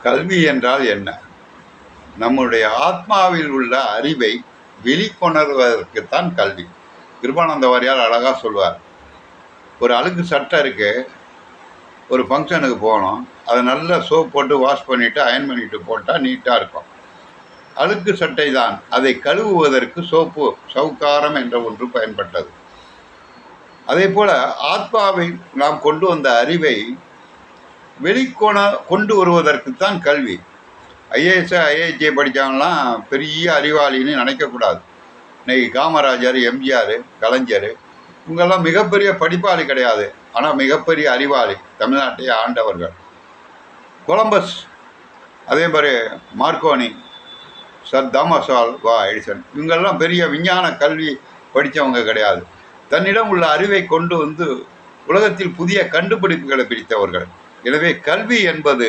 கல்வி என்றால் என்ன? நம்முடைய ஆத்மாவில் உள்ள அறிவை வெளிக்கொணர்வதற்குத்தான் கல்வி. கிருபானந்த வாரியார் அழகா சொல்வார். ஒரு அழுக்கு சட்டை இருக்கு, ஒரு ஃபங்க்ஷனுக்கு போகணும், அதை நல்லா சோப் போட்டு வாஷ் பண்ணிவிட்டு அயன் பண்ணிவிட்டு போட்டால் நீட்டாக இருக்கும். அழுக்கு சட்டை தான், அதை கழுவுவதற்கு சோப்பு சவுக்காரம் என்ற ஒன்று பயன்பட்டது. அதே போல ஆத்மாவை நாம் கொண்டு வந்த அறிவை கொண்டு வருவதற்குத்தான் கல்வி. ஐஏஎஸ் ஐஐடி படித்தவங்களாம் பெரிய அறிவாளின்னு நினைக்கக்கூடாது. இன்னைக்கு காமராஜர், எம்ஜிஆர், கலைஞர் இவங்கெல்லாம் மிகப்பெரிய படிப்பாளி கிடையாது, ஆனால் மிகப்பெரிய அறிவாளி, தமிழ்நாட்டை ஆண்டவர்கள். கொலம்பஸ், அதே மாதிரி Marconi, sir Thomas Alva Edison இவங்கெல்லாம் பெரிய விஞ்ஞான கல்வி படித்தவங்க கிடையாது. தன்னிடம் உள்ள அறிவை கொண்டு வந்து உலகத்தில் புதிய கண்டுபிடிப்புகளை பிடித்தவர்கள். எனவே கல்வி என்பது